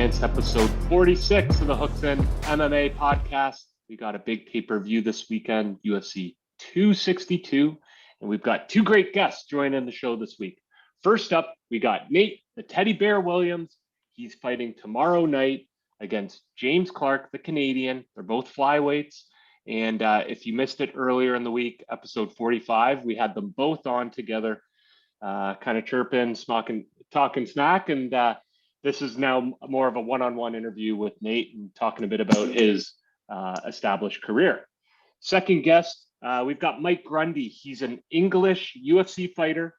Advanced, episode 46 of the Hooks In MMA podcast. We got a big pay-per-view this weekend, UFC 262, and we've got two great guests joining the show this week. First up, we got Nate, the Teddy Bear Williams. He's fighting tomorrow night against James Clark, the Canadian. They're both flyweights. And if you missed it earlier in the week, episode 45, we had them both on together, kind of chirping, talking smack. And this is now more of a one-on-one interview with Nate and talking a bit about his established career. Second guest, we've got Mike Grundy. He's an English UFC fighter.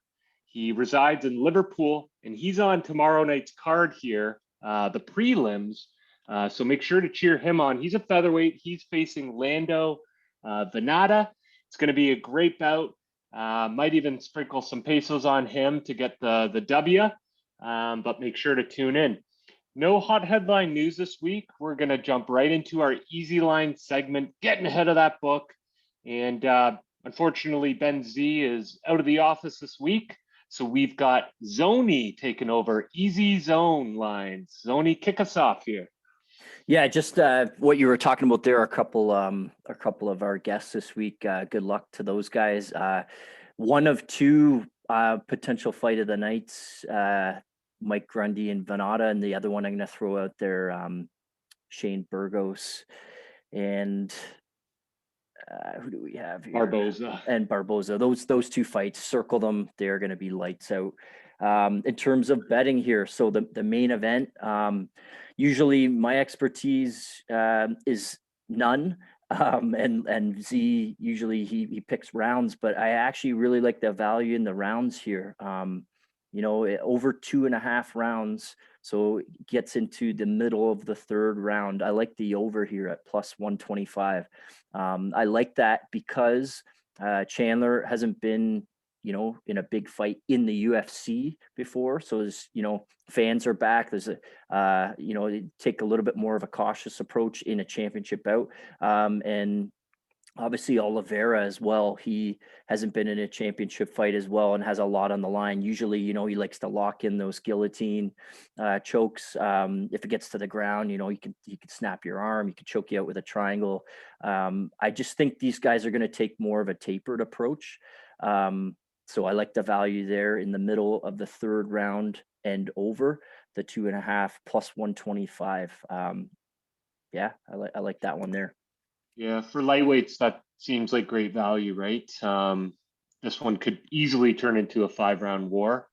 He resides in Liverpool, and he's on tomorrow night's card here, the prelims. So make sure to cheer him on. He's a featherweight. He's facing Lando Venata. It's going to be a great bout. Might even sprinkle some pesos on him to get the W, but make sure to tune in. No hot headline news this week. We're going to jump right into our Easy Line segment, getting ahead of that book. And unfortunately, Ben Z is out of the office this week. So we've got Zoni taking over Easy Zone lines. Zoni, kick us off here. Yeah, just what you were talking about there. A couple of our guests this week. Good luck to those guys. One of two potential fight of the nights, Mike Grundy and Venata, and the other one I'm going to throw out there, Shane Burgos, and who do we have here? Barboza. Those two fights, circle them. They're going to be lights out. In terms of betting here, so the main event, usually my expertise is none, and Z usually he picks rounds, but I actually really like the value in the rounds here. Over 2.5 rounds, so it gets into the middle of the third round. I like the over here at plus 125. I like that because Chandler hasn't been in a big fight in the UFC before. So there's, fans are back. There's take a little bit more of a cautious approach in a championship bout. And obviously Oliviera as well. He hasn't been in a championship fight as well and has a lot on the line. Usually, he likes to lock in those guillotine chokes. If it gets to the ground, he could snap your arm. He could choke you out with a triangle. I just think these guys are going to take more of a tapered approach. So I like the value there in the middle of the third round and over the 2.5 plus 125. I like that one there. Yeah, for lightweights, that seems like great value, right? This one could easily turn into a 5-round war.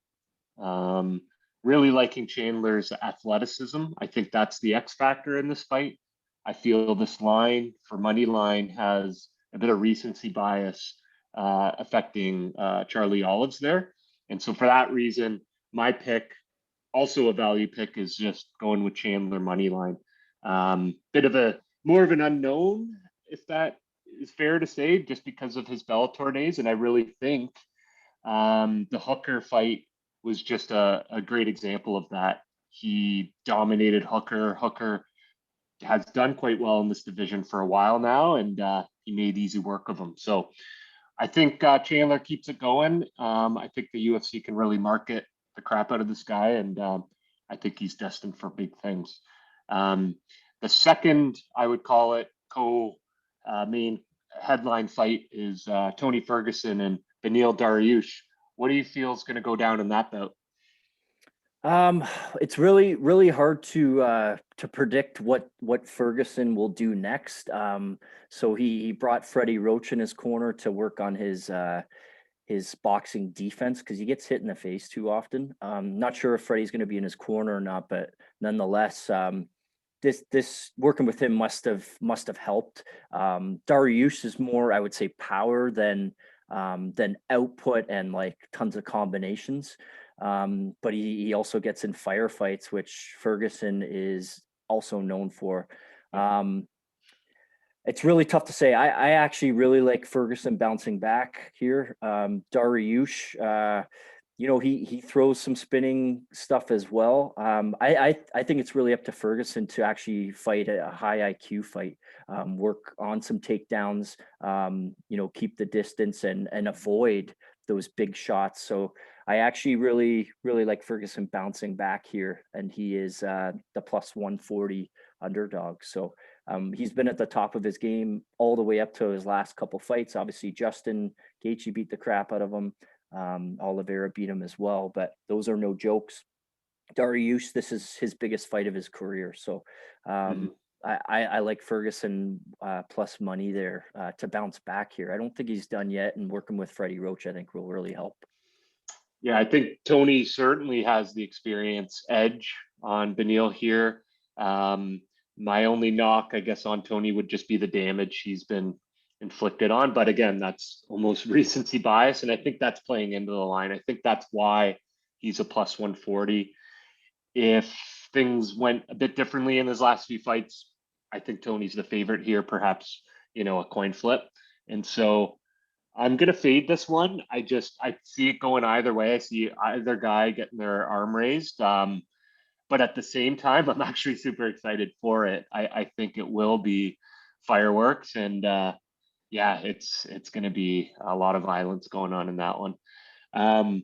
Really liking Chandler's athleticism. I think that's the X factor in this fight. I feel this line for money line has a bit of recency bias affecting Charlie Olives there. And so for that reason, my pick, also a value pick, is just going with Chandler money line. Bit of more of an unknown, if that is fair to say, just because of his Bellator days. And I really think the Hooker fight was just a great example of that. He dominated Hooker. Hooker has done quite well in this division for a while now, and he made easy work of him. So I think Chandler keeps it going. I think the UFC can really market the crap out of this guy, and I think he's destined for big things. The second, I would call it, main headline fight is Tony Ferguson and Beneil Dariush. What do you feel is going to go down in that bout? It's really, really hard to predict what Ferguson will do next. So he brought Freddie Roach in his corner to work on his boxing defense because he gets hit in the face too often. Not sure if Freddie's going to be in his corner or not, but nonetheless, this working with him must have helped. Dariush is more, I would say, power than output and like tons of combinations. But he also gets in firefights, which Ferguson is also known for. It's really tough to say. I actually really like Ferguson bouncing back here. Dariush, he throws some spinning stuff as well. I think it's really up to Ferguson to actually fight a high IQ fight, work on some takedowns, keep the distance and avoid those big shots. So I actually really like Ferguson bouncing back here, and he is the plus 140 underdog. So he's been at the top of his game all the way up to his last couple fights. Obviously, Justin Gaethje beat the crap out of him. Oliviera beat him as well, but those are no jokes. Dariush, this is his biggest fight of his career. So I like Ferguson plus money there to bounce back here. I don't think he's done yet, and working with Freddie Roach, I think, will really help. Yeah, I think Tony certainly has the experience edge on Beneil here. My only knock, I guess, on Tony would just be the damage he's been inflicted on. But again, that's almost recency bias, and I think that's playing into the line. I think that's why he's a plus 140. If things went a bit differently in his last few fights, I think Tony's the favorite here, perhaps, a coin flip. And so I'm going to fade this one. I see it going either way. I see either guy getting their arm raised. But at the same time, I'm actually super excited for it. I think it will be fireworks, and yeah, it's going to be a lot of violence going on in that one.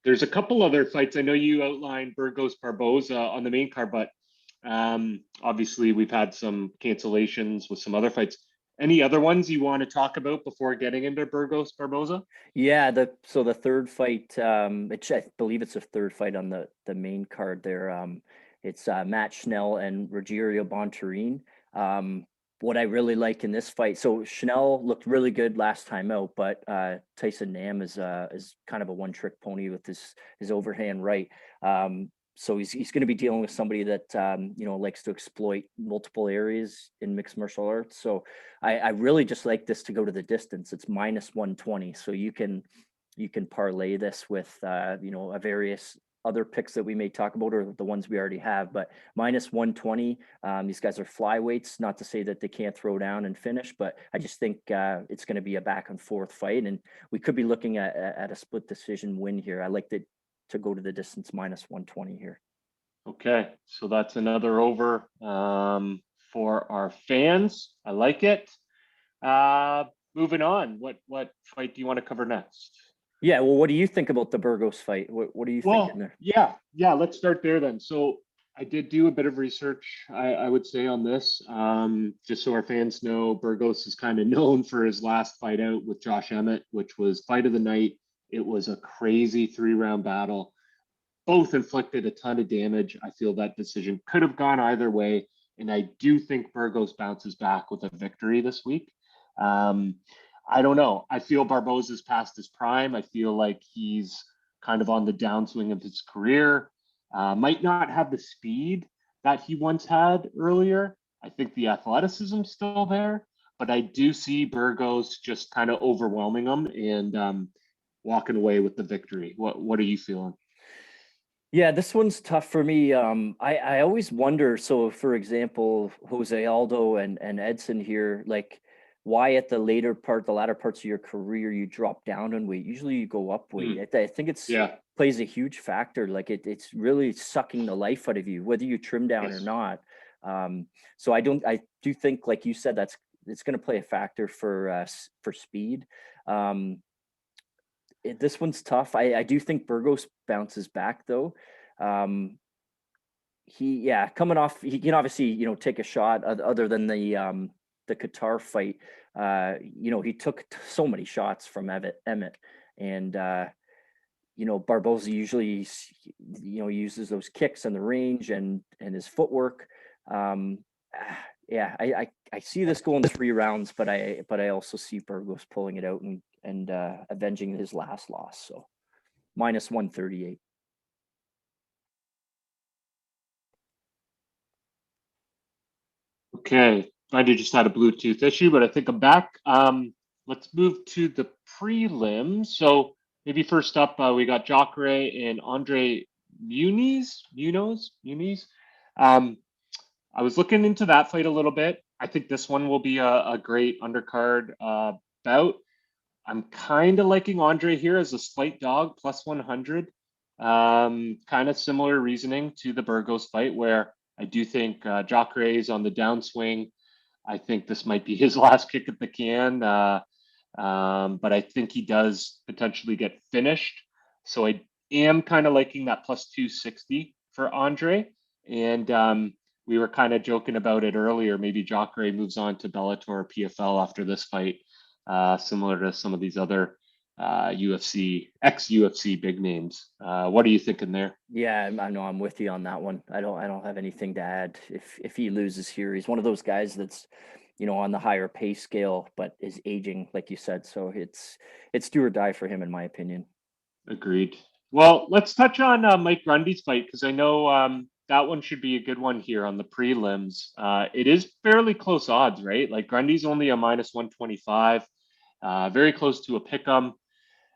There's a couple other fights. I know you outlined Burgos Barboza on the main card, but obviously we've had some cancellations with some other fights. Any other ones you want to talk about before getting into Burgos Barboza? Yeah, the third fight, I believe it's a third fight on the main card there. It's Matt Schnell and Rogerio Bontorin. What I really like in this fight, so Schnell looked really good last time out, but Tyson Nam is kind of a one-trick pony with his overhand right. So he's going to be dealing with somebody that likes to exploit multiple areas in mixed martial arts. So I really just like this to go to the distance. It's minus 120, so you can parlay this with a various other picks that we may talk about, or the ones we already have, but minus 120. These guys are flyweights, not to say that they can't throw down and finish, but I just think it's going to be a back and forth fight, and we could be looking at a split decision win here. I like that to go to the distance minus 120 here. Okay, so that's another over for our fans. I like it. Moving on, what fight do you want to cover next? Yeah, well, what do you think about the Burgos fight? What are you thinking there? Yeah, let's start there then. So I did do a bit of research, I would say, on this. Just so our fans know, Burgos is kind of known for his last fight out with Josh Emmett, which was fight of the night. It was a crazy 3-round battle. Both inflicted a ton of damage. I feel that decision could have gone either way, and I do think Burgos bounces back with a victory this week. I don't know. I feel Barboza's past his prime. I feel like he's kind of on the downswing of his career. Might not have the speed that he once had earlier. I think the athleticism's still there, but I do see Burgos just kind of overwhelming him and walking away with the victory. What are you feeling? Yeah, this one's tough for me. I always wonder. So, for example, Jose Aldo and Edson here, like, why at the latter parts of your career you drop down in weight? Usually you go up weight. I think plays a huge factor. Like it's really sucking the life out of you, whether you trim down or not. So I do think, like you said, it's going to play a factor for speed. This one's tough. I do think Burgos bounces back though. Coming off, he can obviously take a shot other than the Qatar fight. He took so many shots from Emmett, and Barboza usually uses those kicks and the range and his footwork. I see this going 3 rounds, but I also see Burgos pulling it out and avenging his last loss. So minus 138. Okay, I just had a Bluetooth issue, but I think I'm back. Let's move to the prelims. So maybe first up, we got Jacare and Andre Muniz. I was looking into that fight a little bit. I think this one will be a great undercard bout. I'm kind of liking Andre here as a slight dog, plus 100. Kind of similar reasoning to the Burgos fight, where I do think Jacare is on the downswing. I think this might be his last kick at the can. but I think he does potentially get finished. So I am kind of liking that plus 260 for Andre. And we were kind of joking about it earlier. Maybe Jacare moves on to Bellator or PFL after this fight, similar to some of these other UFC, ex-UFC big names. What are you thinking there? Yeah, I know I'm with you on that one. I don't have anything to add. If he loses here, he's one of those guys that's, on the higher pay scale, but is aging, like you said. So it's do or die for him, in my opinion. Agreed. Well, let's touch on Mike Grundy's fight because I know that one should be a good one here on the prelims. It is fairly close odds, right? Like Grundy's only a minus 125, very close to a pick 'em.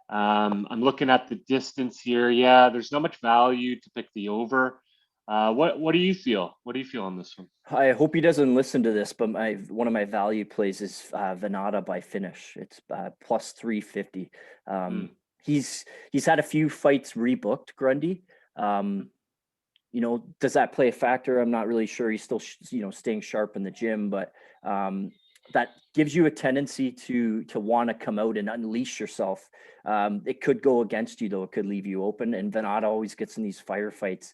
I'm looking at the distance here. Yeah, there's not much value to pick the over. What do you feel? What do you feel on this one? I hope he doesn't listen to this, but one of my value plays is Venata by finish. It's plus 350. Hmm. He's had a few fights rebooked, Grundy. Does that play a factor? I'm not really sure. He's still, staying sharp in the gym, but that gives you a tendency to want to come out and unleash yourself. It could go against you, though. It could leave you open. And Venata always gets in these firefights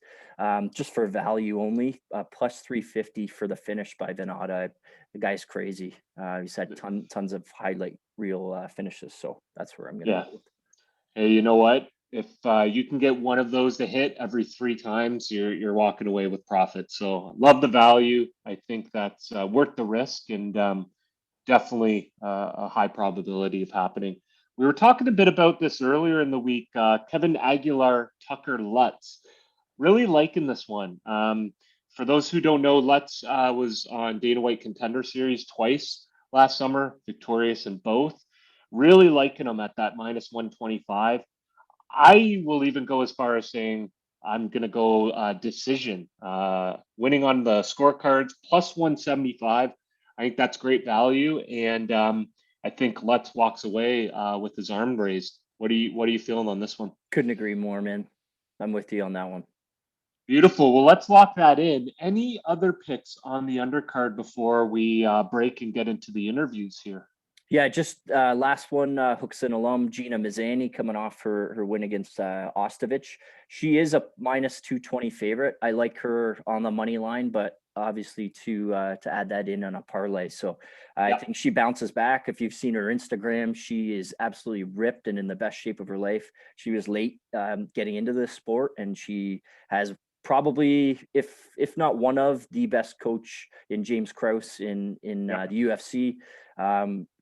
just for value only. Plus 350 for the finish by Venata. The guy's crazy. He's had tons of highlight reel finishes. So that's where I'm going to go. Hey, you know what? If you can get one of those to hit every 3 times, you're walking away with profit. So love the value. I think that's worth the risk and definitely a high probability of happening. We were talking a bit about this earlier in the week. Kevin Aguilar, Tucker Lutz. Really liking this one. For those who don't know, Lutz was on Dana White Contender Series twice last summer, victorious in both. Really liking him at that minus 125. I will even go as far as saying I'm going to go decision, winning on the scorecards plus 175. I think that's great value, and I think Lutz walks away with his arm raised. What are you feeling on this one? Couldn't agree more, man. I'm with you on that one. Beautiful. Well, let's lock that in. Any other picks on the undercard before we break and get into the interviews here? Yeah, just last one, Hookson alum, Gina Mazzani, coming off her win against Ostovich. She is a minus 220 favorite. I like her on the money line, but obviously to add that in on a parlay. So I think she bounces back. If you've seen her Instagram, she is absolutely ripped and in the best shape of her life. She was late getting into this sport, and she has probably, if not one of the best coach in James Krause in the UFC.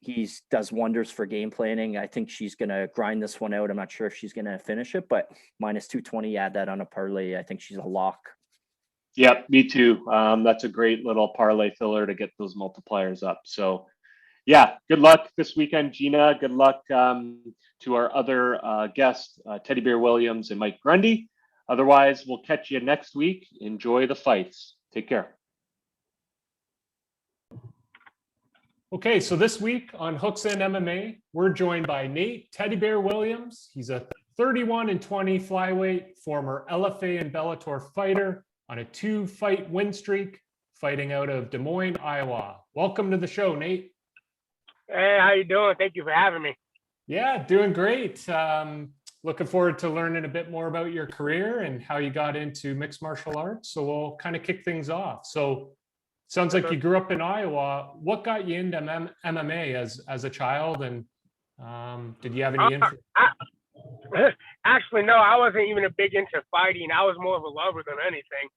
He does wonders for game planning. I think she's going to grind this one out. I'm not sure if she's going to finish it, but minus 220, add that on a parlay. I think she's a lock. Yep, me too. That's a great little parlay filler to get those multipliers up. So yeah, good luck this weekend, Gina. Good luck to our other guests, Teddy Bear Williams and Mike Grundy. Otherwise, we'll catch you next week. Enjoy the fights. Take care. Okay, so this week on Hooks in MMA, we're joined by Nate Teddy Bear Williams. He's a 31-20 flyweight, former LFA and Bellator fighter on a 2-fight win streak, fighting out of Des Moines, Iowa. Welcome to the show, Nate. Hey, how you doing? Thank you for having me. Yeah, doing great. Looking forward to learning a bit more about your career and how you got into mixed martial arts. So we'll kind of kick things off. So sounds like you grew up in Iowa. What got you into MMA as a child, and did you have any influence? Actually, no, I wasn't even a big into fighting. I was more of a lover than anything.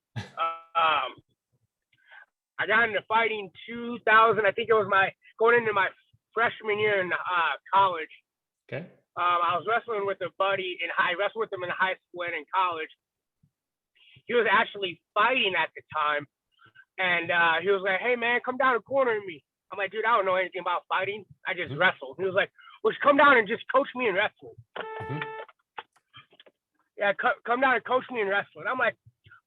I got into fighting 2000. I think it was going into my freshman year in college. Okay. I was wrestling with a buddy I wrestled with him in high school and in college. He was actually fighting at the time, and he was like, "Hey man, come down and corner me." I'm like, "Dude, I don't know anything about fighting. I just wrestle." He was like, "Well, just come down and just coach me in wrestling." Mm-hmm. Yeah, come down and coach me in wrestling. I'm like,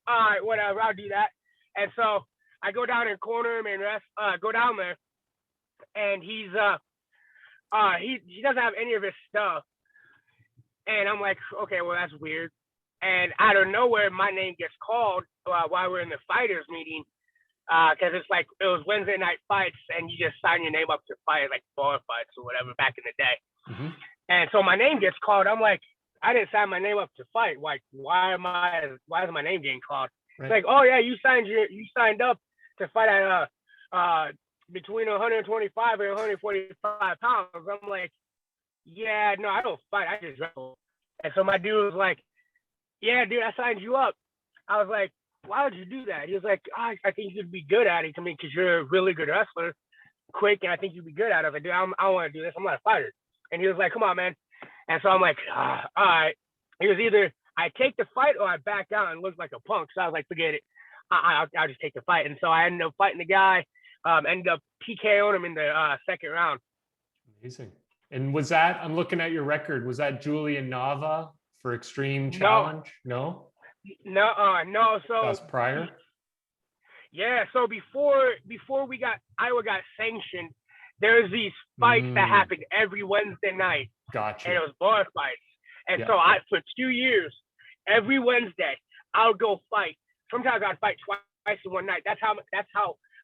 "All right, whatever, I'll do that." And so I go down and corner him and go down there, and he doesn't have any of his stuff. And I'm like, okay, well, that's weird. And out of nowhere, my name gets called while we're in the fighters meeting. because it's like it was Wednesday night fights, and you just sign your name up to fight like bar fights or whatever back in the day. Mm-hmm. And so my name gets called. I'm like, I didn't sign my name up to fight. Like, why is my name getting called? Right. It's like, oh yeah, you signed up to fight at between 125 and 145 pounds. I'm like, yeah, no, I don't fight. I just wrestle. And so my dude was like, yeah, dude, I signed you up. I was like, why would you do that? He was like, I think you'd be good at it. I mean, because you're a really good wrestler, quick, and I think you'd be good at it. I was like, dude, I want to do this. I'm not a fighter. And he was like, come on, man. And so I'm like, all right. He was either I take the fight or I back out and look like a punk. So I was like, forget it. I'll just take the fight. And so I ended up fighting the guy, ended up TKOing him in the second round. Amazing. And was that, I'm looking at your record, was that Julian Nava for Extreme Challenge? No? No. So that's prior? Yeah. So before Iowa got sanctioned, there was these fights that happened every Wednesday night. Gotcha. And it was bar fights. And so for 2 years, every Wednesday, I would go fight. Sometimes I'd fight twice in one night. That's how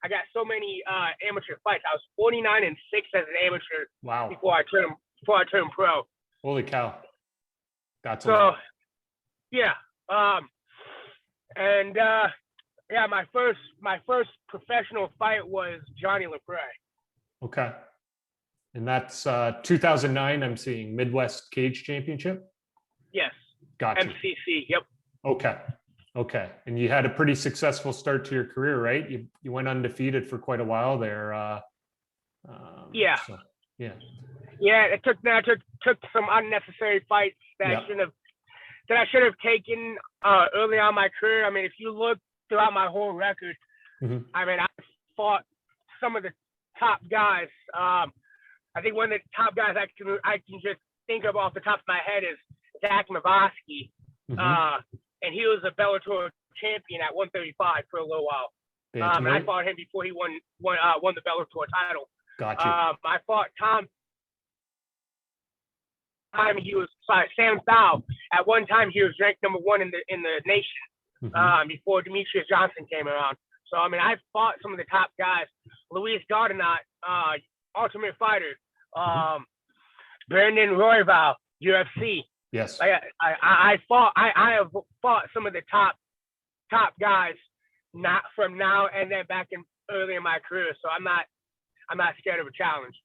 I got so many amateur fights. I was 49-6 as an amateur. Wow. Before I turned pro. Holy cow. That's a lot. Yeah. My first professional fight was Johnny LaPre. Okay. And that's 2009, I'm seeing Midwest Cage Championship? Yes. Gotcha. MCC, yep. Okay. And you had a pretty successful start to your career, right? You went undefeated for quite a while there. Yeah. So, yeah. Yeah, it took some unnecessary fights that I should have taken early on in my career. I mean, if you look throughout my whole record, I mean, I fought some of the top guys. I think one of the top guys I can just think of off the top of my head is Zach Mavosky. And he was a Bellator champion at 135 for a little while. And I fought him before he won the Bellator title. Gotcha. I fought Sam Thau. At one time, he was ranked number 1 in the nation before Demetrius Johnson came around. So I mean, I fought some of the top guys. Luis Gardinot, Ultimate Fighter. Brandon Royval, UFC. Yes. I have fought some of the top guys, not from now and then back in early in my career. So I'm not scared of a challenge.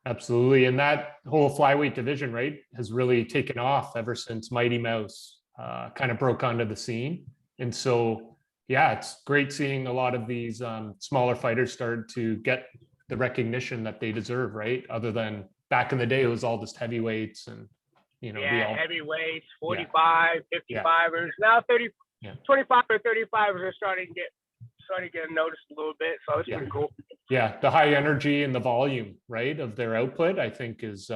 Absolutely. And that whole flyweight division, right, has really taken off ever since Mighty Mouse kind of broke onto the scene. And so, yeah, it's great seeing a lot of these smaller fighters start to get the recognition that they deserve, right? Other than back in the day, it was all just heavyweights and, heavyweights, 45, 55ers. Now 25 or 35ers are starting to get noticed a little bit. So it's pretty cool. Yeah, the high energy and the volume, right, of their output, I think is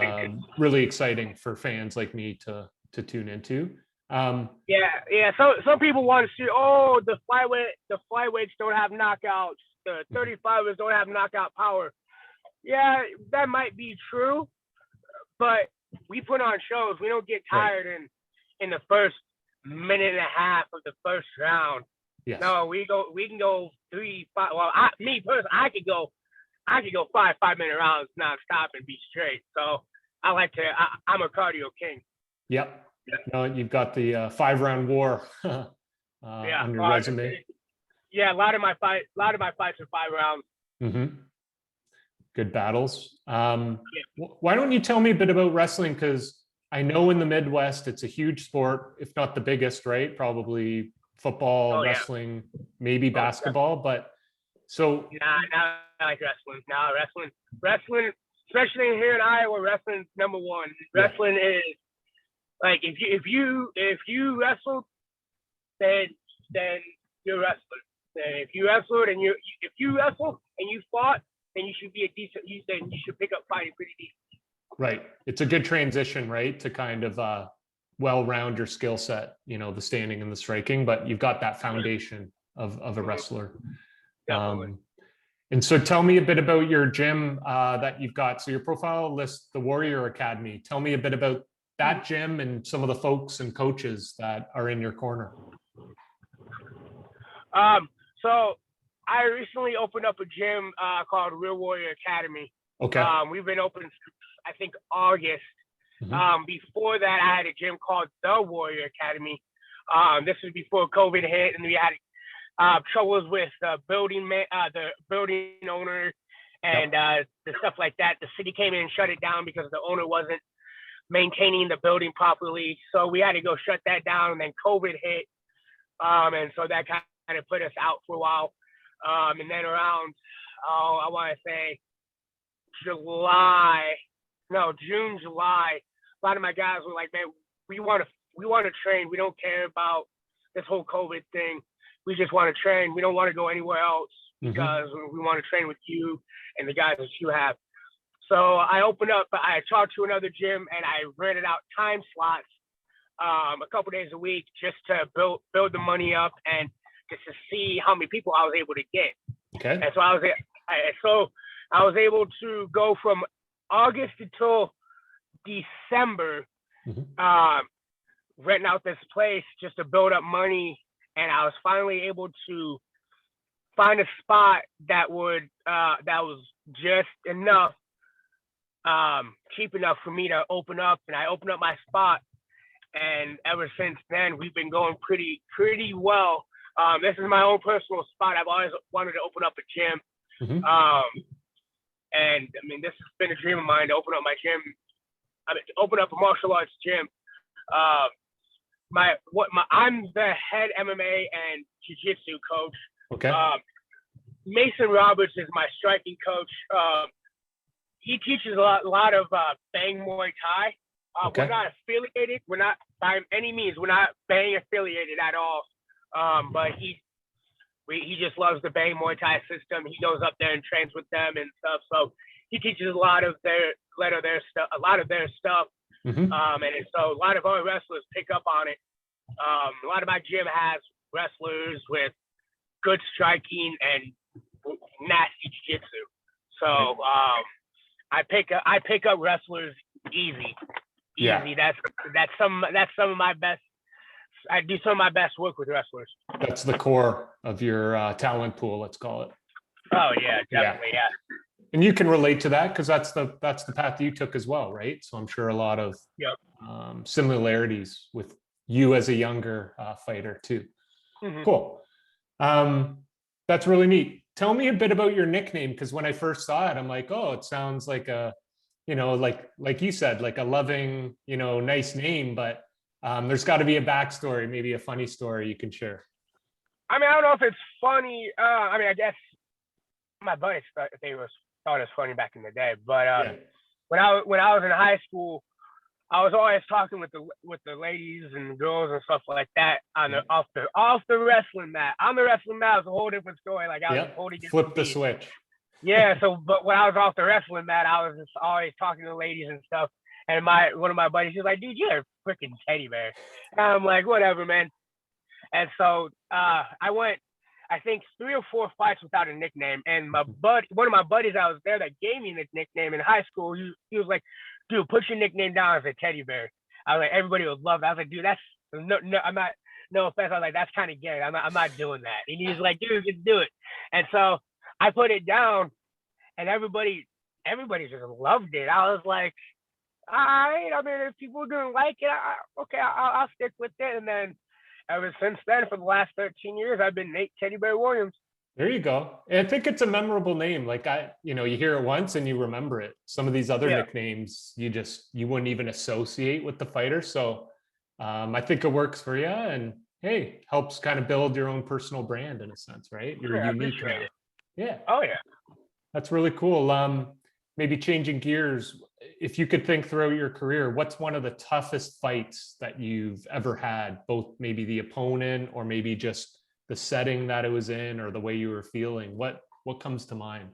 really exciting for fans like me to tune into. So some people want to see, the flyweights don't have knockouts, the 35ers don't have knockout power. Yeah, that might be true, but we put on shows. We don't get tired in the first minute and a half of the first round. Yes. No, we can go 3, 5. Well, I could go 5-minute rounds nonstop and be straight. So I'm a cardio king. Yep. No, you've got the 5-round war on your resume. Yeah, a lot of my fights are 5 rounds. Good battles. Why don't you tell me a bit about wrestling? Because I know in the Midwest, it's a huge sport, if not the biggest, right? Probably football, wrestling, maybe basketball. But so. Nah, I like wrestling. Wrestling, especially here in Iowa, wrestling's number 1. Wrestling is like if you wrestle, then you're a wrestler. If you wrestled and if you wrestle and you fought, then you should be you should pick up fighting pretty decent. Right. It's a good transition, right? To kind of well-round your skill set, the standing and the striking, but you've got that foundation of a wrestler. And so tell me a bit about your gym that you've got. So your profile lists the Warrior Academy. Tell me a bit about that gym and some of the folks and coaches that are in your corner. So I recently opened up a gym called Real Warrior Academy. Okay. We've been open since, I think, August. Mhm. Before that, I had a gym called The Warrior Academy. This was before COVID hit, and we had troubles with the building owner, and the stuff like that. The city came in and shut it down because the owner wasn't maintaining the building properly. So we had to go shut that down, and then COVID hit, and so that kind of put us out for a while. And then around, I want to say June, July, a lot of my guys were like, man, we want to train. We don't care about this whole COVID thing. We just want to train. We don't want to go anywhere else because we want to train with you and the guys that you have. So I talked to another gym and I rented out time slots a couple days a week just to build the money up and just to see how many people I was able to get. Okay. And so I was able to go from August until December, renting out this place just to build up money. And I was finally able to find a spot that was just enough, cheap enough for me to open up. And I opened up my spot. And ever since then, we've been going pretty well. This is my own personal spot. I've always wanted to open up a gym. And I mean, this has been a dream of mine to open up my gym. I mean, to open up a martial arts gym. I'm the head MMA and jiu-jitsu coach. Okay. Mason Roberts is my striking coach. He teaches a lot of Bang Muay Thai. Okay. We're not affiliated. We're not by any means. We're not Bang affiliated at all. But he just loves the Bang Muay Thai system. He goes up there and trains with them and stuff. So he teaches a lot of their stuff. And so a lot of our wrestlers pick up on it. A lot of my gym has wrestlers with good striking and nasty jiu-jitsu. So I pick up wrestlers easy. Yeah. That's some of my best. I do some of my best work with wrestlers. That's the core of your talent pool, let's call it. Oh yeah, definitely, yeah. And you can relate to that because that's the path you took as well, right? So I'm sure a lot of similarities with you as a younger fighter too. Cool. That's really neat. Tell me a bit about your nickname, because when I first saw it, I'm like, oh, it sounds like a, like you said, like a loving, nice name, but there's got to be a backstory, maybe a funny story you can share. I mean, I don't know if it's funny. I mean, I guess my buddies thought it was funny back in the day. But when I was in high school, I was always talking with the ladies and girls and stuff like that off the wrestling mat. On the wrestling mat was a whole different story. Like I was holding flip the switch. Yeah. So, but when I was off the wrestling mat, I was just always talking to the ladies and stuff. And one of my buddies, he's like, dude, you're a freaking teddy bear. And I'm like, whatever, man. And so I went, I think 3 or 4 fights without a nickname. And one of my buddies I was there that gave me the nickname in high school, he was like, dude, put your nickname down as a teddy bear. I was like, everybody would love that. I was like, dude, that's no, I'm not, no offense. I was like, that's kind of gay. I'm not doing that. And he was like, dude, just do it. And so I put it down, and everybody just loved it. I was like, all right. I mean, if people didn't like it, okay, I'll stick with it. And then ever since then, for the last 13 years, I've been Nate Teddy Bear Williams. There you go. And I think it's a memorable name. Like you hear it once and you remember it. Some of these other nicknames you wouldn't even associate with the fighter. So I think it works for you, and hey, helps kind of build your own personal brand in a sense, right? You're unique now. Yeah. Oh yeah. That's really cool. Maybe changing gears, if you could think throughout your career, what's one of the toughest fights that you've ever had, both maybe the opponent or maybe just the setting that it was in or the way you were feeling? What comes to mind?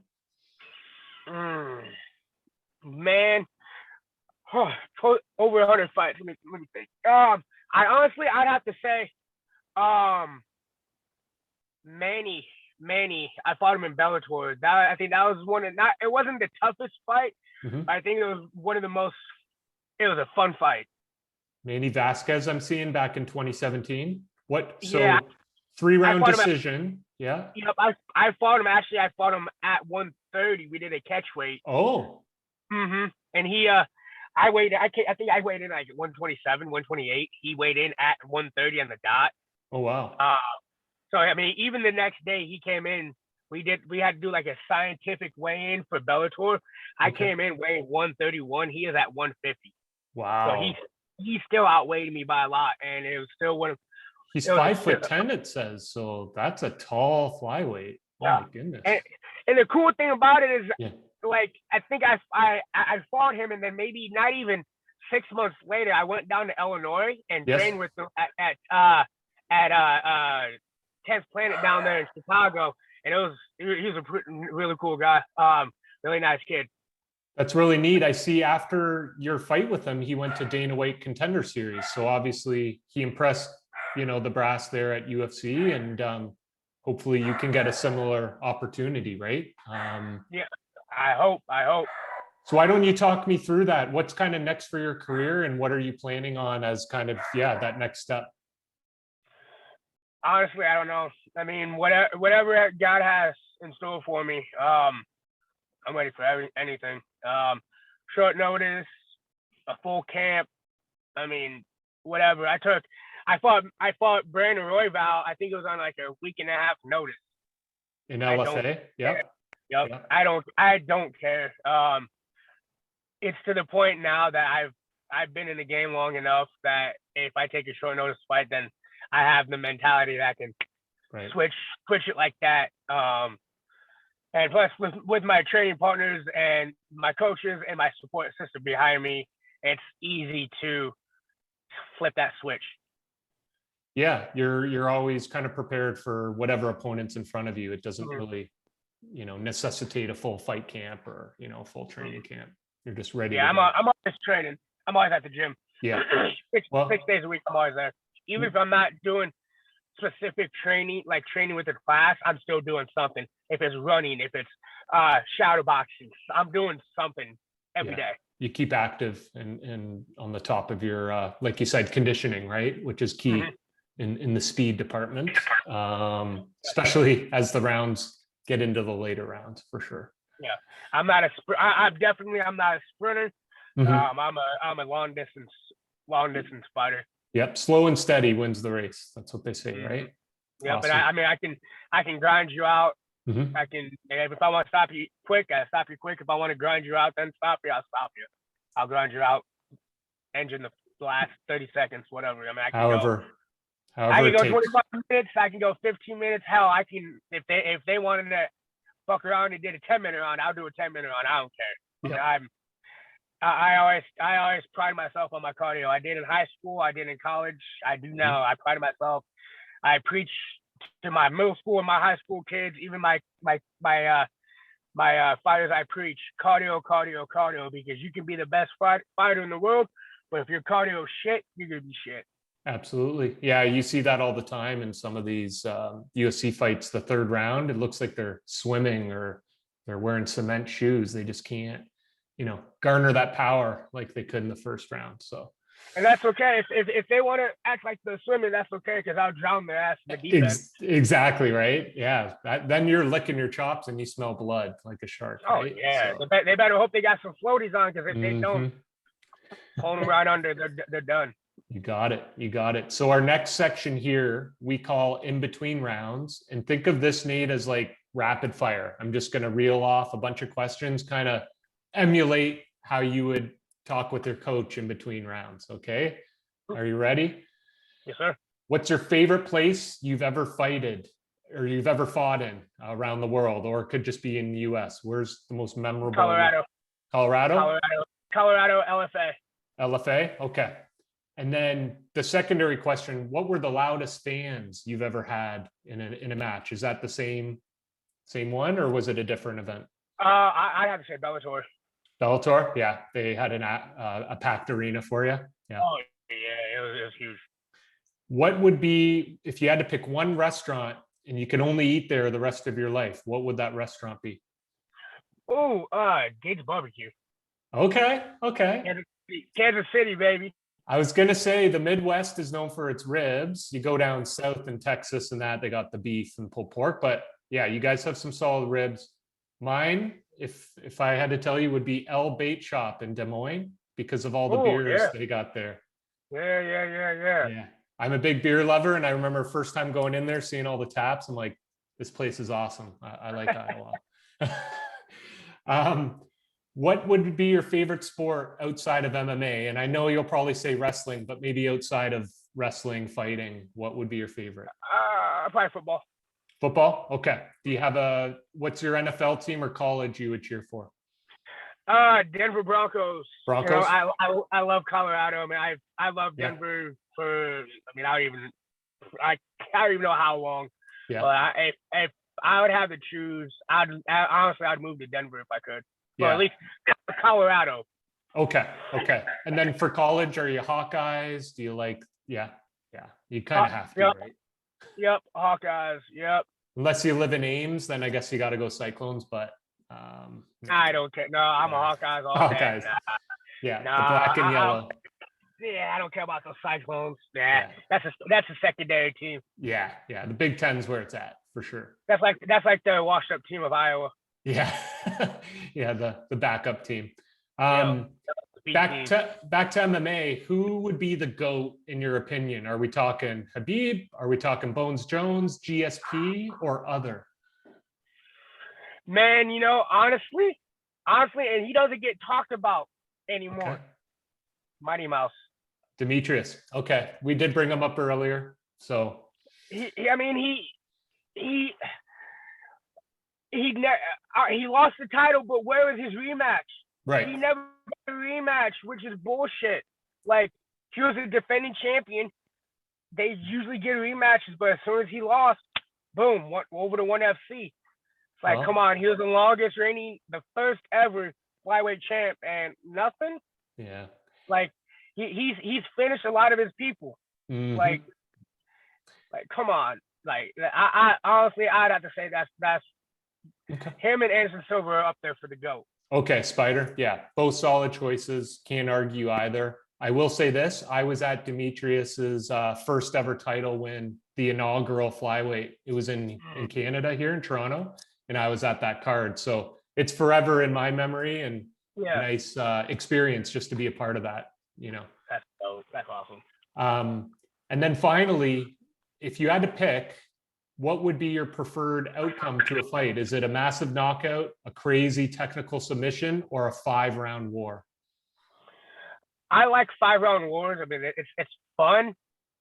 Man, over 100 fights. Let me think. I'd have to say, Manny. I fought him in Bellator. I think that was it wasn't the toughest fight. I think it was it was a fun fight. Manny Vasquez, I'm seeing back in 2017. 3-round fought him decision. Yeah. Yep, I fought him. Actually, I fought him at 130. We did a catch weight. Oh, And he, I weighed. I think I weighed in like 127, 128. He weighed in at 130 on the dot. oh, wow. So I mean, even the next day he came in. We had to do like a scientific weigh-in for Bellator. I Okay. came in weighing 131. He is at 150. Wow. So he still outweighed me by a lot, and it was still one of. He's it was 5'10", it says. So that's a tall flyweight. Oh Yeah. my goodness. And the cool thing about it is, Yeah. like, I think I fought him, and then maybe not even 6 months later, I went down to Illinois and Yes. trained with him at 10th Planet down there in Chicago. And he was a really cool guy. Really nice kid. That's really neat. I see after your fight with him, he went to Dana White Contender Series. So obviously he impressed, the brass there at UFC, and hopefully you can get a similar opportunity, right? Yeah, I hope. So why don't you talk me through that? What's kind of next for your career, and what are you planning on as kind of, that next step? Honestly, I don't know. I mean, whatever God has in store for me, I'm ready for anything. Short notice, a full camp. I mean, whatever. I fought Brandon Royval. I think it was on like a week and a half notice. In LFA? Yeah. Yep. Yeah. I don't care. It's to the point now that I've been in the game long enough that if I take a short notice fight, then I have the mentality that I can Right. switch it like that. And plus with my training partners and my coaches and my support system behind me, it's easy to flip that switch. Yeah, you're always kind of prepared for whatever opponent's in front of you. It doesn't really, necessitate a full fight camp or, a full training camp. You're just ready. Yeah, to I'm always training. I'm always at the gym. Yeah. 6 days a week, I'm always there. Even if I'm not doing specific training, like training with a class, I'm still doing something. If it's running, if it's shadow boxing, I'm doing something every day. You keep active and on the top of your, like you said, conditioning, right? Which is key in the speed department, especially as the rounds get into the later rounds, for sure. Yeah, I'm not a sprinter. I'm a long distance fighter. Yep, slow and steady wins the race. That's what they say, right? Yeah, Awesome. but I can grind you out. Mhm. If I want to stop you quick, I stop you quick. If I want to grind you out, then stop you. I'll stop you. I'll grind you out. Engine the last 30 seconds, whatever. I mean, I can go it 25 minutes. I can go 15 minutes. Hell, I can if they wanted to fuck around and did a 10-minute round, I'll do a 10-minute round. I don't care. Yeah. I always pride myself on my cardio. I did in high school. I did in college. I do now. I pride myself. I preach to my middle school and my high school kids, even my fighters. I preach cardio, because you can be the best fighter in the world, but if your cardio is shit, you're gonna be shit. Absolutely. Yeah, you see that all the time in some of these UFC fights. The third round, it looks like they're swimming or they're wearing cement shoes. They just can't, garner that power like they could in the first round. So, and that's okay. If they want to act like they're swimming, that's okay, because I'll drown their ass in the deep end. Exactly right. Yeah, then you're licking your chops and you smell blood like a shark. Oh right? yeah, So, they better hope they got some floaties on, because if they don't, pull them right under, they're done. You got it. So our next section here, we call in between rounds, and think of this, Nate, as like rapid fire. I'm just going to reel off a bunch of questions, kind of emulate how you would talk with your coach in between rounds. Okay. Are you ready? Yes, sir. What's your favorite place you've ever fighted or you've ever fought in around the world, or it could just be in the US? Where's the most memorable? Colorado, LFA. LFA. Okay. And then the secondary question, what were the loudest fans you've ever had in a match? Is that the same one, or was it a different event? I have to say Bellator. Bellator? Yeah, they had a packed arena for you. Yeah. Oh yeah, it was huge. What would be, if you had to pick one restaurant and you could only eat there the rest of your life, what would that restaurant be? Oh, Gates Barbecue. Okay. Kansas City, baby. I was gonna say the Midwest is known for its ribs. You go down south in Texas and that they got the beef and pulled pork, but yeah, you guys have some solid ribs. Mine, if I had to tell you, would be El Bait Shop in Des Moines because of all the Oh, beers yeah. they got there. Yeah. Yeah, I'm a big beer lover, and I remember first time going in there, seeing all the taps. I'm like, this place is awesome. I like Iowa. um, what would be your favorite sport outside of MMA? And I know you'll probably say wrestling, but maybe outside of wrestling, fighting, what would be your favorite? Probably football. Football? Okay. Do you have what's your NFL team or college you would cheer for? Denver Broncos. Broncos? You know, I love Colorado. I mean, I love Yeah. Denver for. I mean, I can't even know how long. Yeah. But if I would have to choose, honestly I'd move to Denver if I could. Or Yeah. at least Colorado. Okay. And then for college, are you Hawkeyes? Do you like? Yeah. You kind of have to, Yep. right? Yep, Hawkeyes. Yep. Unless you live in Ames, then I guess you got to go Cyclones. But I don't care. No, I'm a Hawkeyes all day. Hawkeyes. Nah, Yeah, nah, the black and yellow. Yeah, I don't care about those Cyclones. Nah, Yeah. that's a secondary team. Yeah. The Big Ten's where it's at for sure. That's like the washed up team of Iowa. Yeah, yeah, the backup team. Yeah. Back to MMA. Who would be the GOAT in your opinion? Are we talking Habib? Are we talking Bones Jones, GSP, or other? Man, you know, honestly, and he doesn't get talked about anymore. Okay. Mighty Mouse. Demetrius. Okay, we did bring him up earlier. So He lost the title, but where was his rematch? right. He never got a rematch, which is bullshit. Like, he was a defending champion. They usually get rematches, but as soon as he lost, boom, over to ONE FC. It's like, come on, he was the longest reigning, the first ever flyweight champ, and nothing. Yeah. Like, he's finished a lot of his people. Mhm. Like, come on. Like, I honestly, I'd have to say that's Okay. him and Anderson Silva are up there for the GOAT. Okay, Spider. Yeah, both solid choices. Can't argue either. I will say this: I was at Demetrius's first ever title win, the inaugural flyweight. It was in Canada here in Toronto, and I was at that card. So it's forever in my memory, and Yeah, nice experience just to be a part of that. You know. that's dope. That's awesome. And then finally, if you had to pick, what would be your preferred outcome to a fight? Is it a massive knockout, a crazy technical submission, or a 5-round war? I like 5-round wars. I mean, it's fun.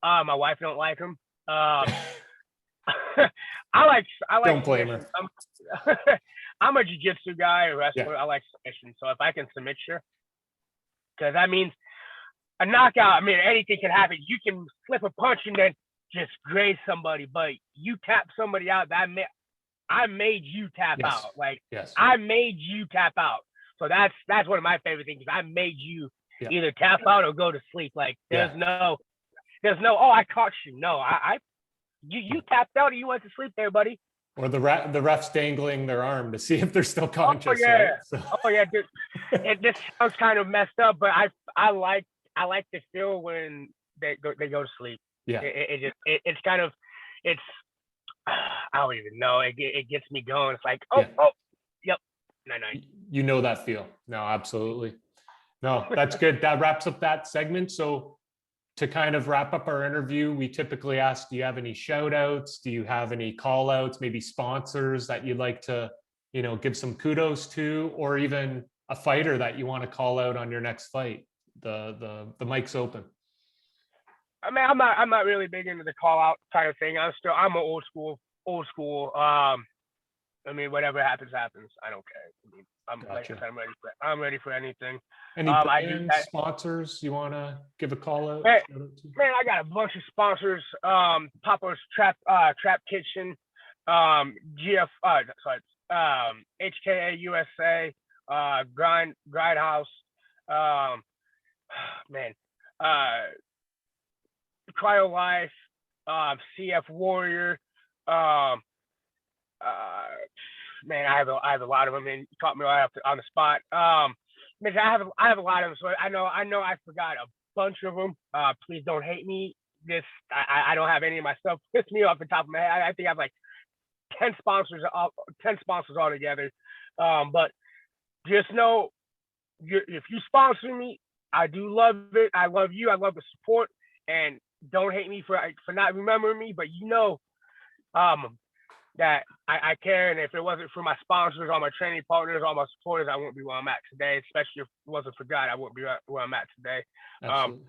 My wife don't like them. I like. Don't blame her. I'm a jiu-jitsu guy, a wrestler. Yeah. I like submission. So if I can submit you, because that means a knockout. I mean, anything can happen. You can flip a punch and then just graze somebody, but you tap somebody out. I made you tap Yes. out. Like, Yes. I made you tap out. So that's one of my favorite things. I made you either tap out or go to sleep. Like, there's no, oh, I caught you. No, you tapped out or you went to sleep there, buddy. Or the refs dangling their arm to see if they're still conscious. Oh yeah, right? So, oh yeah, dude. This sounds kind of messed up, but I like the feel when they go to sleep. yeah. It's kind of, I don't even know. It gets me going. It's like, yep, night. You know that feel. No, absolutely. No, that's good. That wraps up that segment. So to kind of wrap up our interview, we typically ask, do you have any shout outs? Do you have any call outs, maybe sponsors that you'd like to, give some kudos to, or even a fighter that you want to call out on your next fight? The mic's open. I mean, I'm not really big into the call out kind of thing. I'm an old school. I mean, whatever happens. I don't care. I mean, Gotcha. like I said, I'm ready for anything. Any brands, sponsors you want to give a call out? Man, I got a bunch of sponsors. Papa's Trap Kitchen, HKA USA, Grindhouse, Cryo Life, CF Warrior. Man, I have a lot of them, and you caught me right on the spot. I have a lot of them, so I know I forgot a bunch of them. Please don't hate me. I don't have any of my stuff with me off the top of my head. I think I have like 10 sponsors altogether. But just know, if you sponsor me, I do love it. I love you. I love the support, and don't hate me for not remembering me. But that I care, and if it wasn't for my sponsors, all my training partners, all my supporters, I wouldn't be where I'm at today. Especially if it wasn't for God, I wouldn't be where I'm at today. Absolutely.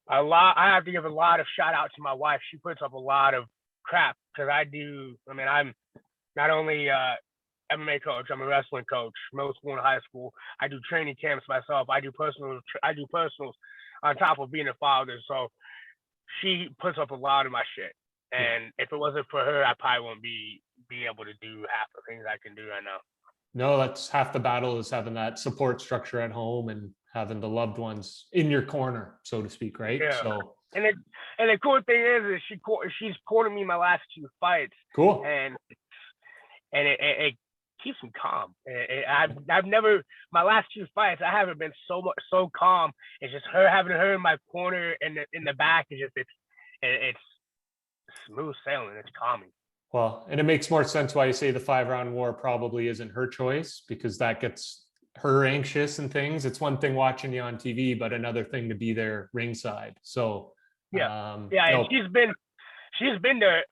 I have to give a lot of shout out to my wife. She puts up a lot of crap because I'm not only MMA coach, I'm a wrestling coach, middle school and high school. I do training camps myself. I do personals on top of being a father. So she puts up a lot of my shit. And if it wasn't for her, I probably wouldn't be able to do half the things I can do right now. No, that's half the battle, is having that support structure at home and having the loved ones in your corner, so to speak, right? Yeah. So and the cool thing is she's courted me my last 2 fights. Cool. And it keeps me calm. I've never, my last 2 fights, I haven't been so calm. It's just having her in my corner and in the back is just it's smooth sailing. It's calming. Well, and it makes more sense why you say the 5-round war probably isn't her choice, because that gets her anxious and things. It's one thing watching you on TV, but another thing to be there ringside. So and no. she's been there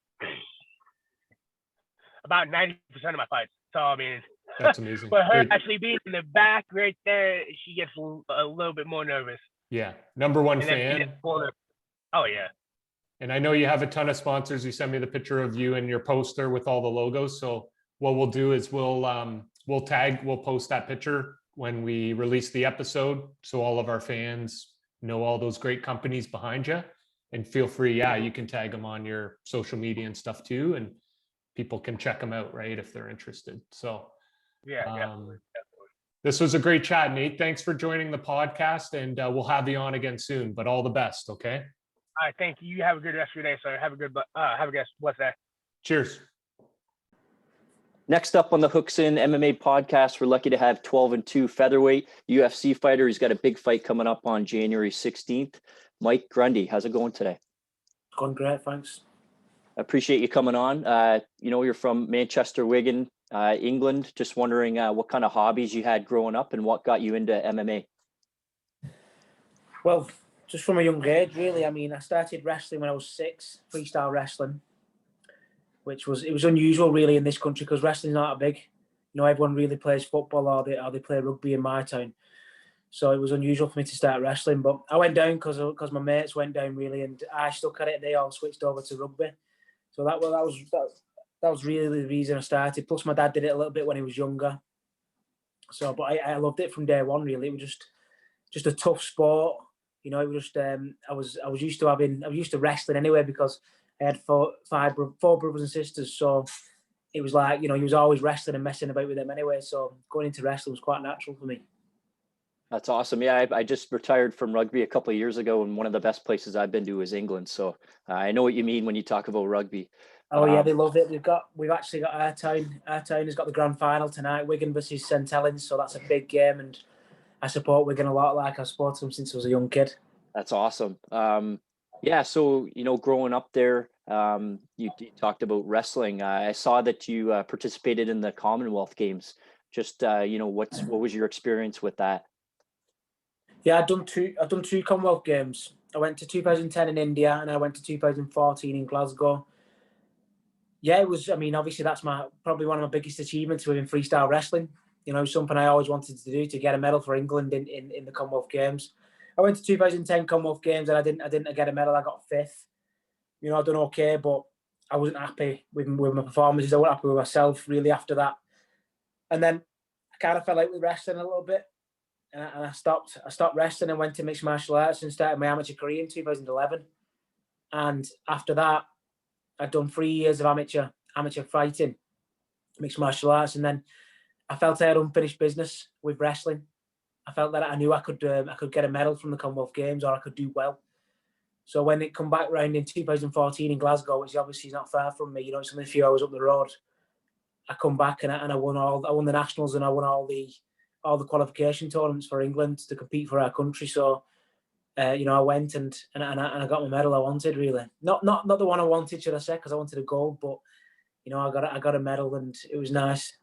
about 90% of my fights. So I mean, That's amazing. But her actually being in the back right there, she gets a little bit more nervous. Yeah, number one fan. Oh yeah. And I know you have a ton of sponsors. You sent me the picture of you and your poster with all the logos. So what we'll do is we'll post that picture when we release the episode, so all of our fans know all those great companies behind you. And feel free, you can tag them on your social media and stuff too, and people can check them out, right, if they're interested. So definitely. This was a great chat, Nate. Thanks for joining the podcast, and we'll have you on again soon. But all the best, okay? All right, thank you. You have a good rest of your day, sir. Have a good blessed day. Cheers. Next up on the Hooks In MMA podcast, we're lucky to have 12-2 featherweight UFC fighter. He's got a big fight coming up on January 16th. Mike Grundy, how's it going today? Going great, thanks. I appreciate you coming on. You're from Manchester, Wigan, England. Just wondering what kind of hobbies you had growing up and what got you into MMA. Well, just from a young age, really. I mean, I started wrestling when I was 6, freestyle wrestling, which was unusual really in this country because wrestling's not that big. Everyone really plays football or they play rugby in my town. So it was unusual for me to start wrestling. But I went down because my mates went down really, and I stuck at it. They all switched over to rugby. So that was really the reason I started. Plus, my dad did it a little bit when he was younger. So, but I loved it from day one. Really, it was just a tough sport. It was just I was used to wrestling anyway because I had four brothers and sisters. So it was like he was always wrestling and messing about with them anyway. So going into wrestling was quite natural for me. That's awesome. Yeah, I just retired from rugby a couple of years ago, and one of the best places I've been to is England. So I know what you mean when you talk about rugby. Oh yeah, they love it. We've actually got our town. Our town has got the grand final tonight, Wigan versus St Helens. So that's a big game, and I support Wigan a lot. Like I've supported them since I was a young kid. That's awesome. So growing up there, you talked about wrestling. I saw that you participated in the Commonwealth Games. Just what was your experience with that? Yeah, I've done two Commonwealth Games. I went to 2010 in India, and I went to 2014 in Glasgow. Yeah, it was. I mean, obviously, that's probably one of my biggest achievements within freestyle wrestling. Something I always wanted to do, to get a medal for England in the Commonwealth Games. I went to 2010 Commonwealth Games, and I didn't get a medal. I got 5th. I done okay, but I wasn't happy with my performances. I wasn't happy with myself really after that. And then I kind of fell out with wrestling a little bit, and I stopped wrestling and went to mixed martial arts and started my amateur career in 2011. And after that, I'd done 3 years of amateur fighting, mixed martial arts, and then I felt I had unfinished business with wrestling. I felt that I knew I could get a medal from the Commonwealth Games, or I could do well. So when it come back round in 2014 in Glasgow, which obviously is not far from me, it's only a few hours up the road, I come back and I won the nationals, and I won all the qualification tournaments for England to compete for our country. So I went and I got my medal I wanted, really. Not the one I wanted, should I say, because I wanted a gold, but I got a medal and it was nice.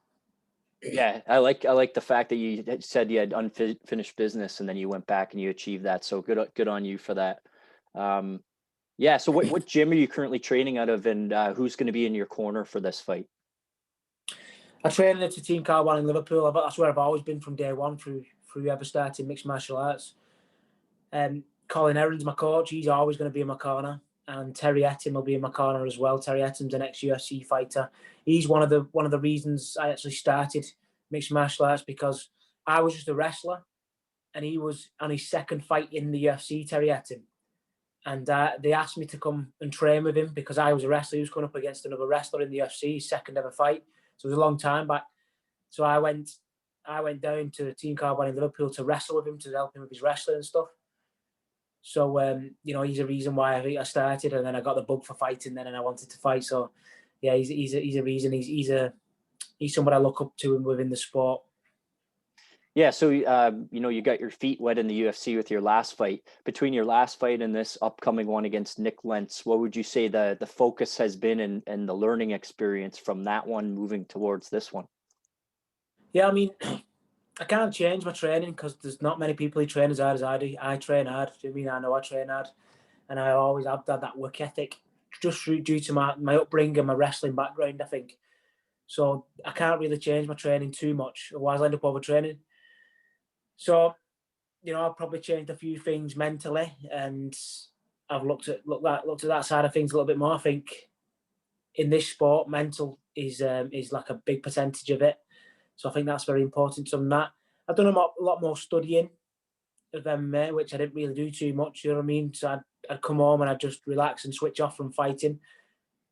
Yeah, I like the fact that you said you had unfinished business and then you went back and you achieved that. So good on you for that. Yeah. So what gym are you currently training out of, and who's going to be in your corner for this fight? I train at a team called One in Liverpool. That's where I've always been from day one through ever starting mixed martial arts. Colin Aaron's my coach. He's always going to be in my corner, and Terry Ettim will be in my corner as well. Terry Ettim's an ex-UFC fighter. He's one of the reasons I actually started mixed martial arts, because I was just a wrestler, and he was on his second fight in the UFC, Terry Ettim. And they asked me to come and train with him because I was a wrestler. He was going up against another wrestler in the UFC, his second ever fight. So it was a long time back. So I went down to Team Carbine in Liverpool to wrestle with him, to help him with his wrestling and stuff. So he's a reason why I think I started, and then I got the bug for fighting then, and I wanted to fight. So yeah, he's a reason. He's someone I look up to within the sport. Yeah, so you got your feet wet in the UFC with your last fight. Between your last fight and this upcoming one against Nick Lentz, what would you say the focus has been and the learning experience from that one moving towards this one? Yeah, I mean, I can't change my training because there's not many people who train as hard as I do. I train hard. Do you mean I know I train hard, and I always have had that work ethic, just due to my upbringing, my wrestling background, I think. So I can't really change my training too much, otherwise I end up overtraining. So, I've probably changed a few things mentally, and I've looked at that side of things a little bit more. I think in this sport, mental is like a big percentage of it. So I think that's very important. So that I've done a lot more studying of MMA, which I didn't really do too much. You know what I mean? So I'd come home and I'd just relax and switch off from fighting.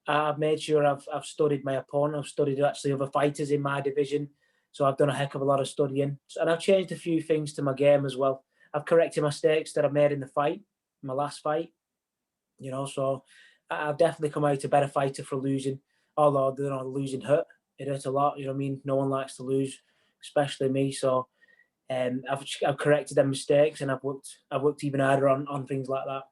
I've made sure I've studied my opponent. I've studied actually other fighters in my division. So I've done a heck of a lot of studying. And I've changed a few things to my game as well. I've corrected mistakes that I made in the fight, my last fight. So I've definitely come out a better fighter for losing. Although the losing hurt. It hurt a lot. You know what I mean? No one likes to lose, especially me. So I've corrected them mistakes, and I've worked even harder on things like that.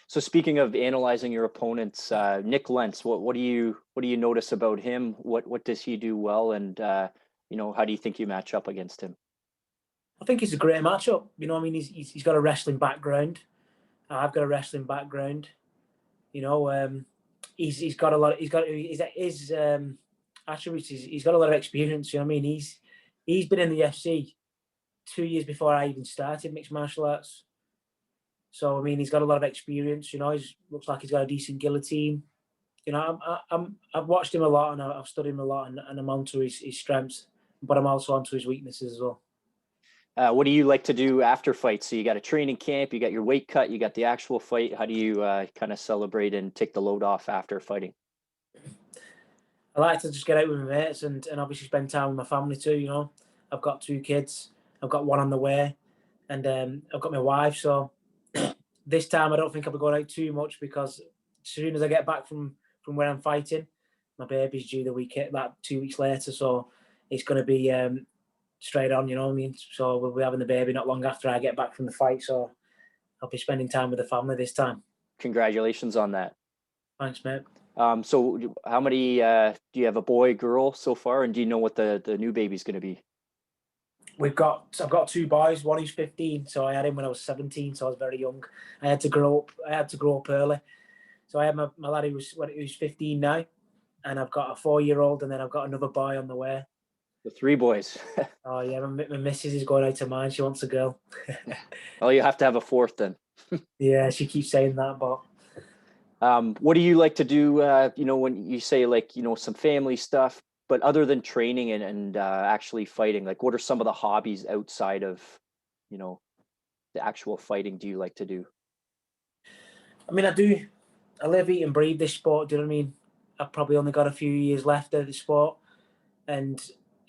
So speaking of analyzing your opponents, Nick Lentz, what do you notice about him? What does he do well, and how do you think you match up against him? I think it's a great matchup. He's got a wrestling background. I've got a wrestling background. He's got a lot. He's got his attributes. He's got a lot of experience. You know what I mean? He's been in the UFC 2 years before I even started mixed martial arts. So he's got a lot of experience. He looks like he's got a decent guillotine. I've watched him a lot, and I've studied him a lot, and I'm onto his strengths, but I'm also onto his weaknesses as well. What do you like to do after fights? So you got a training camp, you got your weight cut, you got the actual fight. How do you kind of celebrate and take the load off after fighting? I like to just get out with my mates and obviously spend time with my family too. I've got 2 kids. I've got one on the way, and I've got my wife. So this time I don't think I'll be going out too much, because as soon as I get back from where I'm fighting, my baby's due the week, like 2 weeks later. So it's going to be straight on, you know what I mean? So we'll be having the baby not long after I get back from the fight. So I'll be spending time with the family this time. Congratulations on that. Thanks, mate. So how many, do you have a boy, girl so far? And do you know what the new baby's going to be? I've got 2 boys. One who's 15, so I had him when I was 17, so I was very young. I had to grow up early. So I had my lad who's 15 now, and I've got a 4-year-old, and then I've got another boy on the way. The 3 boys. Oh yeah, my missus is going out to mine. She wants a girl. Well, you have to have a 4th then. Yeah, she keeps saying that, but what do you like to do, when you say some family stuff, but other than training and actually fighting, like what are some of the hobbies outside of, the actual fighting do you like to do? I live, eat and breathe this sport. Do you know what I mean? I've probably only got a few years left of the sport, and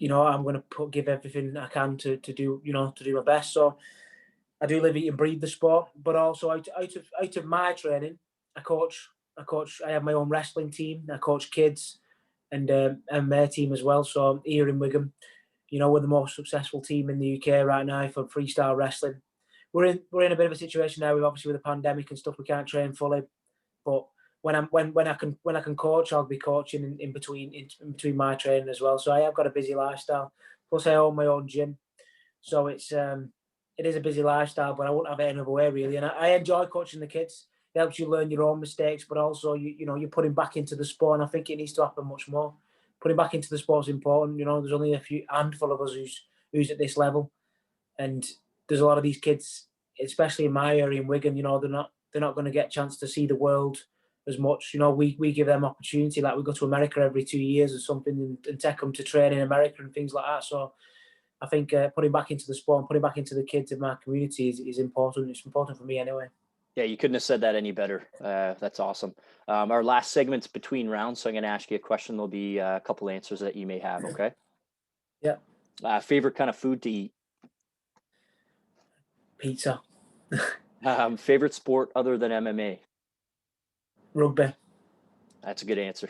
I'm going to give everything I can to do my best. So I do live, eat and breathe the sport, but also out of my training, I coach. I have my own wrestling team. I coach kids and MMA team as well. So here in Wigan, we're the most successful team in the UK right now for freestyle wrestling. we're in a bit of a situation now. With obviously with the pandemic and stuff, we can't train fully. But when I can coach, I'll be coaching in between my training as well. So I have got a busy lifestyle. Plus, I own my own gym, so it is a busy lifestyle. But I wouldn't have it any other way really. And I enjoy coaching the kids. It helps you learn your own mistakes, but also you're putting back into the sport. And I think it needs to happen much more. Putting back into the sport is important. There's only a handful of us who's at this level, and there's a lot of these kids, especially in my area in Wigan. They're not going to get a chance to see the world as much. We give them opportunity. Like we go to America every 2 years or something and take them to train in America and things like that. So I think putting back into the sport and putting back into the kids in my community is important. It's important for me anyway. Yeah, you couldn't have said that any better. That's awesome. Our last segment's between rounds, so I'm going to ask you a question. There'll be a couple answers that you may have, okay? Yeah. Favorite kind of food to eat? Pizza. Favorite sport other than MMA? Rugby. That's a good answer.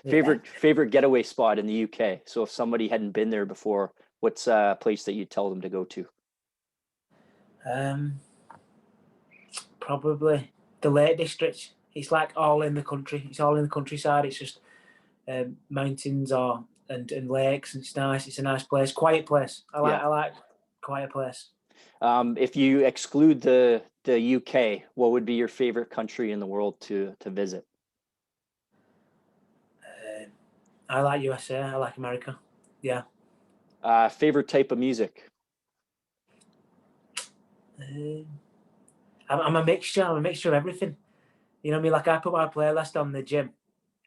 Yeah. Favorite getaway spot in the UK? So if somebody hadn't been there before, what's a place that you'd tell them to go to? Probably the Lake District. It's like all in the country. It's all in the countryside. It's just mountains and lakes, and it's nice. It's a nice place, quiet place. I like quiet place. If you exclude the UK, what would be your favorite country in the world to visit? I like USA. I like America. Yeah. Favorite type of music? I'm a mixture. I'm a mixture of everything. You know what I mean? Like I put my playlist on the gym,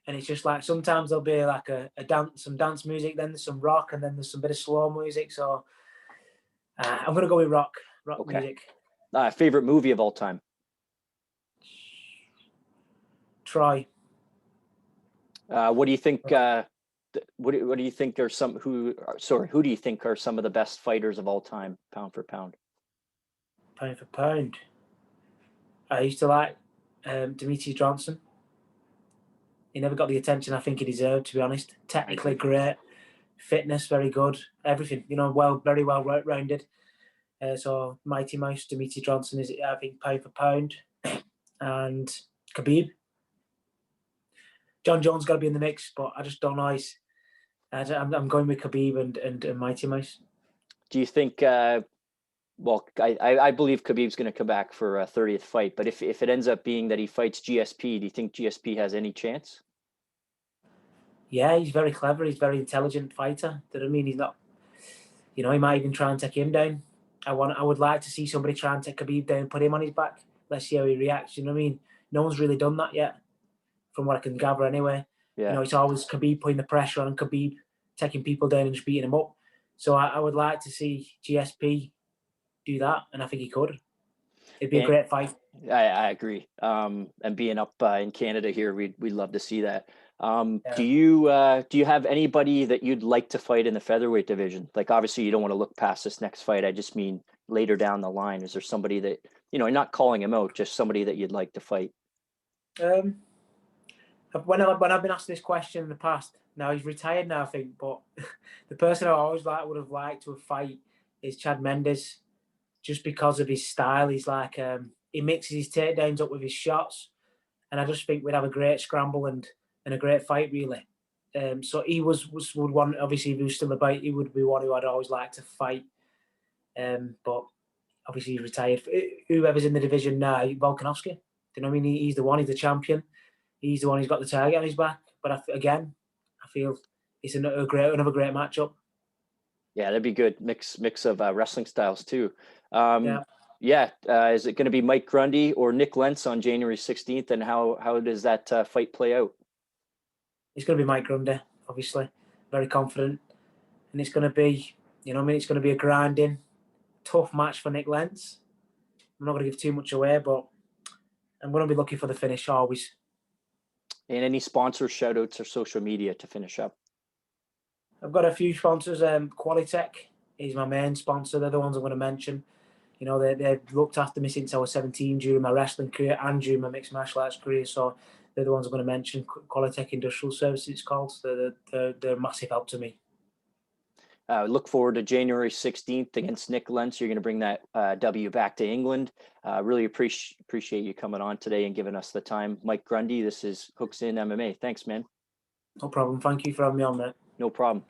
and it's just like sometimes there'll be like some dance music, then there's some rock, and then there's some bit of slow music. So I'm gonna go with rock Okay. music. Favorite movie of all time? Troy. What do you think? What do you think are who do you think are some of the best fighters of all time, pound for pound? Pound for pound. I used to like Demetrius Johnson. He never got the attention I think he deserved, to be honest. Technically great, fitness very good, everything. Very well rounded. So Mighty Mouse Demetrius Johnson is, I think, pound for pound, and Khabib. John Jones got to be in the mix, but I just don't know. I'm going with Khabib and Mighty Mouse. Do you think? Well, I believe Khabib's going to come back for a 30th fight, but if it ends up being that he fights GSP, do you think GSP has any chance? Yeah, he's very clever. He's a very intelligent fighter. He's not. He might even try and take him down. I would like to see somebody try and take Khabib down, put him on his back. Let's see how he reacts. You know what I mean? No one's really done that yet, from what I can gather anyway. Yeah. It's always Khabib putting the pressure on and Khabib taking people down and just beating them up. So I would like to see GSP do that, and I think he could. It'd be a great fight. I agree. And being up in Canada here, we'd love to see that. Yeah. Do you have anybody that you'd like to fight in the featherweight division? Like, obviously you don't want to look past this next fight. I just mean later down the line. Is there somebody that, not calling him out, just somebody that you'd like to fight? When I've been asked this question in the past, now he's retired now, I think, but the person I always would have liked to fight is Chad Mendes, just because of his style. He's like he mixes his takedowns up with his shots, and I just think we'd have a great scramble and a great fight really. So he would one, obviously if he was still about, he would be one who I'd always like to fight. But obviously he's retired. Whoever's in the division now, Volkanovski. Do you know what I mean? He's the one. He's the champion. He's the one who's got the target on his back. But I feel it's another great matchup. Yeah, that'd be good. Mix of wrestling styles too. Yeah. Is it going to be Mike Grundy or Nick Lentz on January 16th? And how does that fight play out? It's going to be Mike Grundy, obviously. Very confident. And it's going to be, it's going to be a grinding, tough match for Nick Lentz. I'm not going to give too much away, but I'm going to be looking for the finish always. And any sponsor shout outs or social media to finish up? I've got a few sponsors. Qualitech is my main sponsor. They're the ones I'm going to mention. They've looked after me since I was 17 during my wrestling career and during my mixed martial arts career. So they're the ones I'm going to mention. Qualitech Industrial Services, it's called. So they're a massive help to me. Look forward to January 16th against Nick Lentz. You're going to bring that W back to England. Really appreciate you coming on today and giving us the time. Mike Grundy, this is Hooks In MMA. Thanks, man. No problem. Thank you for having me on, mate. No problem.